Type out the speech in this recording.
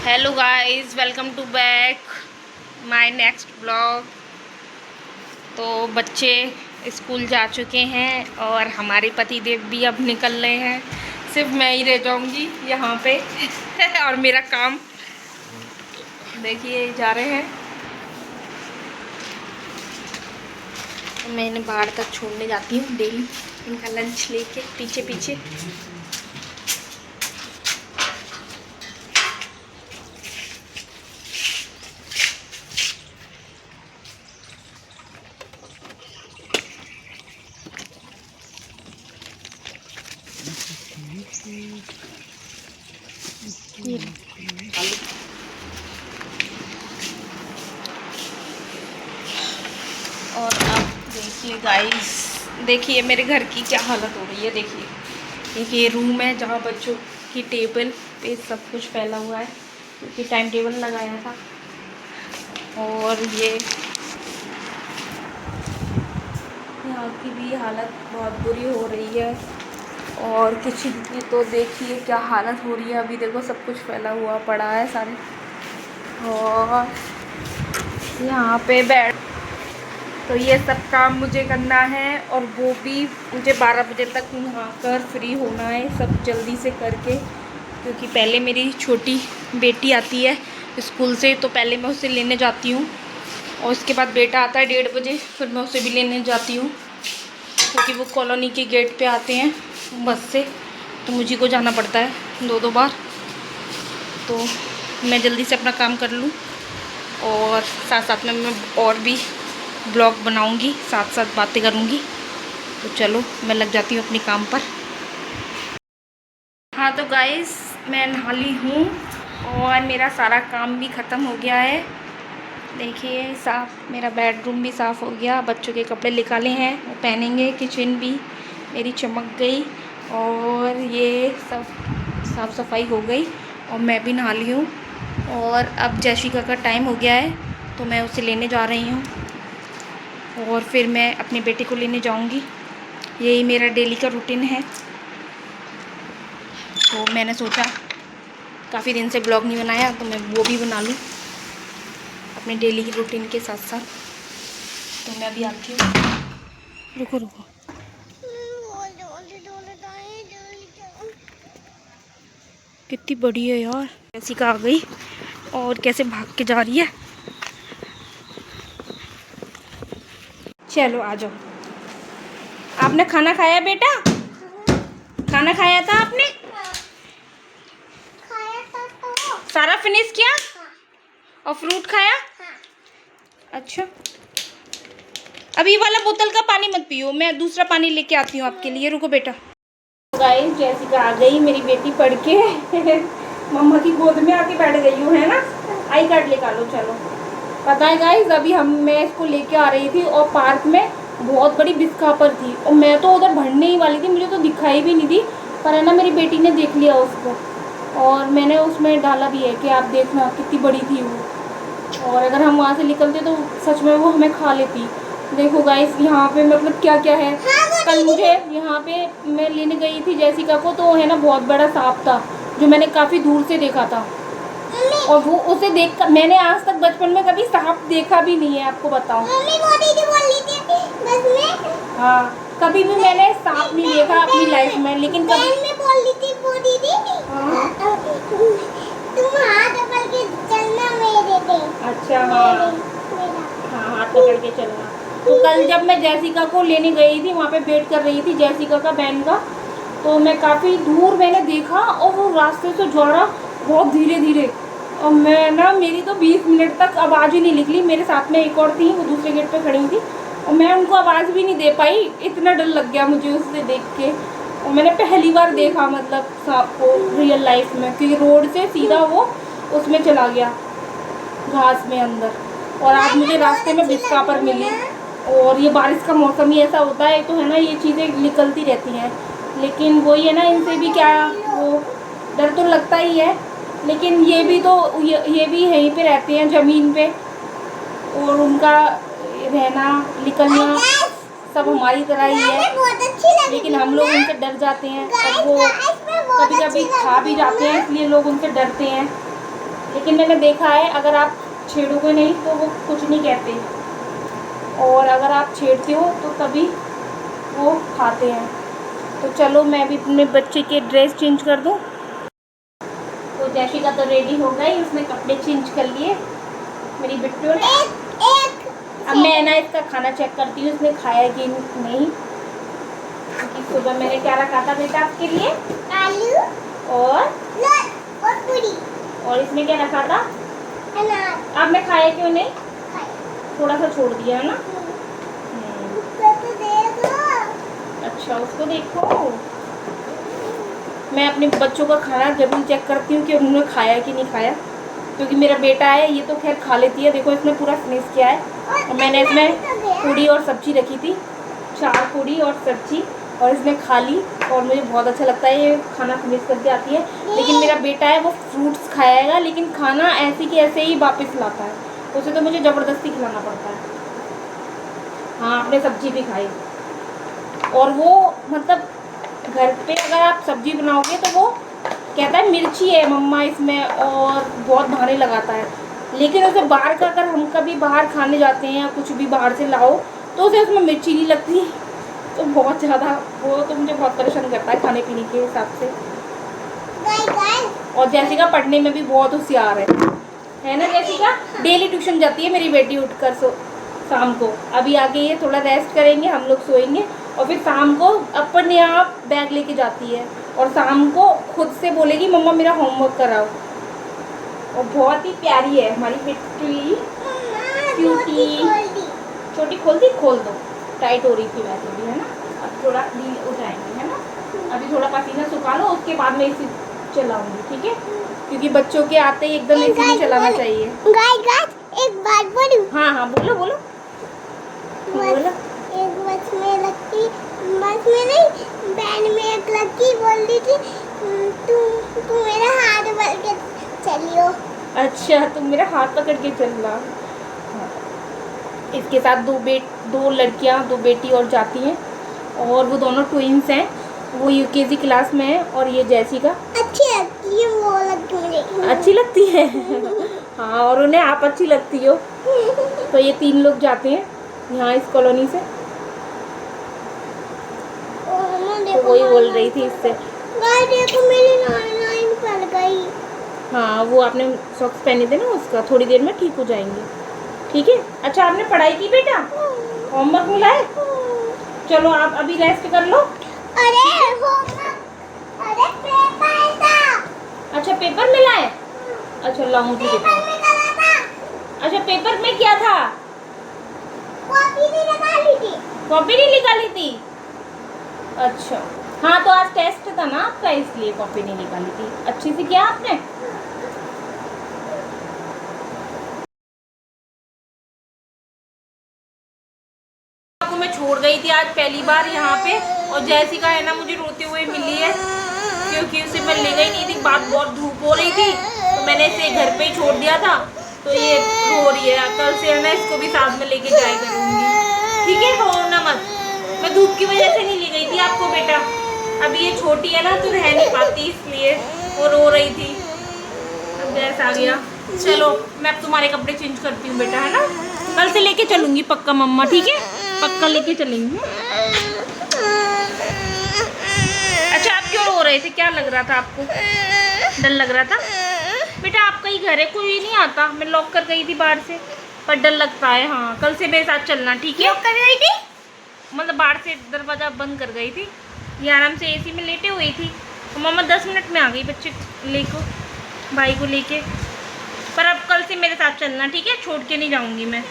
Hello guys, welcome to back my next blog. तो बच्चे school जा चुके हैं और हमारे पति देव भी अब निकल रहे हैं। सिर्फ मैं ही रह जाऊंगी यहाँ पे और मेरा काम देखिए जा रहे हैं। मैं इन्हें बाहर तक छोड़ने जाती हूँ डेली, इनका लंच लेके पीछे पीछे। और अब देखिए गाइस, देखिए मेरे घर की क्या हालत हो रही है। देखिए ये रूम है जहाँ बच्चों की टेबल पे सब कुछ फैला हुआ है क्योंकि टाइम टेबल लगाया था। और ये यहाँ की भी हालत बहुत बुरी हो रही है। और किचन की तो देखिए क्या हालत हो रही है। अभी देखो सब कुछ फैला हुआ पड़ा है सारे। और यहाँ पे बैठ तो ये सब काम मुझे करना है और वो भी मुझे 12 बजे तक नहाकर फ्री होना है सब जल्दी से करके, क्योंकि पहले मेरी छोटी बेटी आती है स्कूल से, तो पहले मैं उसे लेने जाती हूँ और उसके बाद बेटा आता है 1:30 बजे, फिर मैं उसे भी लेने जाती हूँ क्योंकि वो कॉलोनी के गेट पे आते हैं बस से, तो मुझे को जाना पड़ता है दो बार। तो मैं जल्दी से अपना काम कर लूँ और साथ साथ में मैं और भी ब्लॉग बनाऊंगी, साथ साथ बातें करूंगी। तो चलो मैं लग जाती हूँ अपने काम पर। हाँ तो गाइस, मैं नहा ली हूँ और मेरा सारा काम भी ख़त्म हो गया है। देखिए साफ़, मेरा बेडरूम भी साफ़ हो गया। बच्चों के कपड़े निकाले हैं, वो पहनेंगे। किचन भी मेरी चमक गई और ये सब साफ़ सफाई हो गई और मैं भी नहा ली हूँ। और अब जैशिका का टाइम हो गया है तो मैं उसे लेने जा रही हूँ और फिर मैं अपने बेटे को लेने जाऊंगी। यही मेरा डेली का रूटीन है। तो मैंने सोचा काफ़ी दिन से ब्लॉग नहीं बनाया तो मैं वो भी बना लूँ अपने डेली की रूटीन के साथ साथ। तो मैं अभी आती हूँ, रुको रुको। कितनी बड़ी है यार। जैसिका आ गई और कैसे भाग के जा रही है। चलो आ जाओ। आपने खाना खाया बेटा? खाना खाया था आपने? सारा फिनिश किया? और फ्रूट खाया? अच्छा, अभी वाला बोतल का पानी मत पियो, मैं दूसरा पानी लेके आती हूँ आपके लिए। रुको बेटा। गाइस, जैसिका आ गई मेरी बेटी पढ़ के मम्मा की गोद में आके बैठ गई हूँ, है ना। आई कार्ड निकालो चलो। पता है गाइस, अभी मैं इसको लेके आ रही थी और पार्क में बहुत बड़ी बिस्कापर थी और मैं तो उधर भरने ही वाली थी, मुझे तो दिखाई भी नहीं दी। पर है ना, मेरी बेटी ने देख लिया उसको और मैंने उसमें डाला भी है कि आप देखना कितनी बड़ी थी वो। और अगर हम वहाँ से निकलते तो सच में वो हमें खा लेती। देखो गाइस, यहाँ पे मतलब क्या क्या है। कल मुझे यहाँ पे मैं लेने गई थी जैसिका को, तो है ना बहुत बड़ा सांप था जो मैंने काफ़ी दूर से देखा था। और वो उसे देख कर मैंने आज तक बचपन में कभी सांप देखा भी नहीं है, आपको बताऊं। हाँ, कभी भी मैंने सांप नहीं देखा अपनी लाइफ में, लेकिन कभी बोल रही थी तुम हाथ पकड़ के चलना मेरे पे। अच्छा हाँ हाँ, हाथ पकड़ के चलना। तो कल जब मैं जैसिका को लेने गई थी, वहाँ पे वेट कर रही थी जैसिका का बहन का, तो मैं काफ़ी दूर मैंने देखा और वो रास्ते से जा रहा बहुत धीरे धीरे। और मैं ना, मेरी तो 20 मिनट तक आवाज़ ही नहीं निकली। मेरे साथ में एक और थी, वो दूसरे गेट पे खड़ी थी और मैं उनको आवाज़ भी नहीं दे पाई, इतना डर लग गया मुझे उससे देख के। और मैंने पहली बार देखा मतलब सांप को रियल लाइफ में, क्योंकि रोड से सीधा वो उसमें चला गया घास में अंदर। और आज मुझे रास्ते में बिस्कापर मिली। और ये बारिश का मौसम ही ऐसा होता है तो है ना, ये चीज़ें निकलती रहती हैं। लेकिन वही है ना, इनसे भी क्या, वो डर तो लगता ही है। लेकिन ये भी तो ये भी यहीं पे रहते हैं ज़मीन पे, और उनका रहना निकलना सब हमारी तरह ही है। लेकिन हम लोग उनसे डर जाते हैं और वो कभी कभी खा भी जाते हैं, इसलिए लोग उनसे डरते हैं। लेकिन मैंने देखा है अगर आप छेड़ोगे नहीं तो वो कुछ नहीं कहते, और अगर आप छेड़ते हो तो तभी वो खाते हैं। तो चलो मैं भी अपने बच्चे के ड्रेस चेंज कर दूँ। तो जैशिका तो रेडी हो गई, उसने कपड़े चेंज कर लिए मेरी बिट्टू ने। अब मैं ना इसका खाना चेक करती हूँ इसने खाया कि नहीं, क्योंकि सुबह मैंने क्या रखा था बेटा आपके लिए, आलू और पूरी, और इसमें क्या रखा था, अनार। आपने खाया क्यों नहीं? थोड़ा सा छोड़ दिया है ना। अच्छा उसको देखो। मैं अपने बच्चों का खाना जरूर चेक करती हूँ कि उन्होंने खाया कि नहीं खाया, क्योंकि मेरा बेटा है ये तो खैर खा लेती है। देखो इसने पूरा फिनिश किया है, और मैंने इसमें पूड़ी और सब्जी रखी थी, 4 पूड़ी और सब्जी, और इसने खा ली, और मुझे बहुत अच्छा लगता है ये खाना फिनिश करके आती है। लेकिन मेरा बेटा है वो फ्रूट्स खाएगा, लेकिन खाना ऐसे कि ऐसे ही वापस लाता है, उसे तो मुझे ज़बरदस्ती खिलाना पड़ता है। हाँ आपने सब्जी भी खाई, और वो मतलब घर पे अगर आप सब्जी बनाओगे तो वो कहता है मिर्ची है मम्मा इसमें, और बहुत भाने लगाता है। लेकिन उसे बाहर का अगर हम कभी बाहर खाने जाते हैं या कुछ भी बाहर से लाओ तो उसे उसमें मिर्ची नहीं लगती, तो बहुत ज़्यादा वो तो मुझे बहुत परेशान करता है खाने पीने के हिसाब से। और जैसिका पढ़ने में भी बहुत होशियार है ना जैसिका? डेली ट्यूशन जाती है मेरी बेटी उठकर शाम को। अभी आके ये थोड़ा रेस्ट करेंगे, हम लोग सोएंगे, और फिर शाम को अपने आप बैग लेके जाती है, और शाम को खुद से बोलेगी मम्मा मेरा होमवर्क कराओ। और बहुत ही प्यारी है हमारी बिट्टी, क्यूटी। छोटी खोल दी, खोल दो, टाइट हो रही थी वैसे भी है ना। अब थोड़ा ढील हो जाएंगे है ना। अभी थोड़ा पसीना सुखा लो, उसके बाद में इसी चलाऊंगी, ठीक है? क्योंकि बच्चों के आते ही एकदम इसी में चलाना चाहिए। एक बात बोलूं? हाँ हाँ बोलो बोलो बोलो। एक बस में नहीं, बैंड में एक लड़की बोल रही थी तू मेरा हाथ पकड़ के चलियो। अच्छा तुम मेरा हाथ पकड़ के चलना। इसके साथ दो लड़कियां, 2 बेटी और जाती हैं, और वो दोनों ट्विंस हैं। वो यूकेजी क्लास में है, और ये जैसिका। अच्छी लगती है वो लड़की। अच्छी लगती है हाँ, और उन्हें आप अच्छी लगती हो। तो ये 3 लोग जाते हैं यहाँ इस कॉलोनी से। तो वही बोल रही थी इससे, देखो मेरी लाइन पड़ गई। हाँ वो आपने सॉक्स पहने थे ना, उसका थोड़ी देर में ठीक हो जाएंगे, ठीक है? अच्छा आपने पढ़ाई की बेटा? होमवर्क मिला है? चलो आप अभी रेस्ट कर लो। अरे पेपर था। अच्छा पेपर मिला है? अच्छा लाओ मुझे देखो। अच्छा पेपर में क्या था? कॉपी नहीं निकाली थी। कॉपी नहीं निकाली थी? अच्छा हाँ, तो आज टेस्ट था ना आपका, इसलिए कॉपी नहीं निकाली थी। अच्छी से किया आपने? आपको मैं छोड़ गई थी आज पहली बार यहाँ पे, और जैसिका है ना मुझे रोते हुए मिली है, क्योंकि उसे मैं ले गई नहीं थी, बात बहुत धूप हो रही थी, तो मैंने इसे घर पे ही छोड़ दिया था। तो ये रो रही है, कल से है ना इसको भी साथ में लेके जाया करूँगी, ठीक है? रोना मत। मैं धूप की वजह से नहीं ले गई थी आपको बेटा, अभी ये छोटी है ना तो रह नहीं पाती, इसलिए वो रो रही थी। अब गैस आ गया। चलो मैं अब तुम्हारे कपड़े चेंज करती हूँ बेटा, है ना? कल से लेके चलूँगी पक्का मम्मा, ठीक है? पक्का लेके चलेंगे। अच्छा आप क्यों रो रहे थे? क्या लग रहा था आपको? डर लग रहा था? बेटा आपका ही घर है, कोई नहीं आता। मैं लॉक कर गई थी बाहर से, पर डर लगता है। हाँ कल से मेरे साथ चलना, ठीक है? कर गई थी, मतलब बाहर से दरवाज़ा बंद कर गई थी, ये आराम से एसी में लेटे हुई थी, तो मम्मा 10 मिनट में आ गई बच्चे लेकर, भाई को लेके। पर अब कल से मेरे साथ चलना, ठीक है? छोड़ के नहीं जाऊँगी मैं।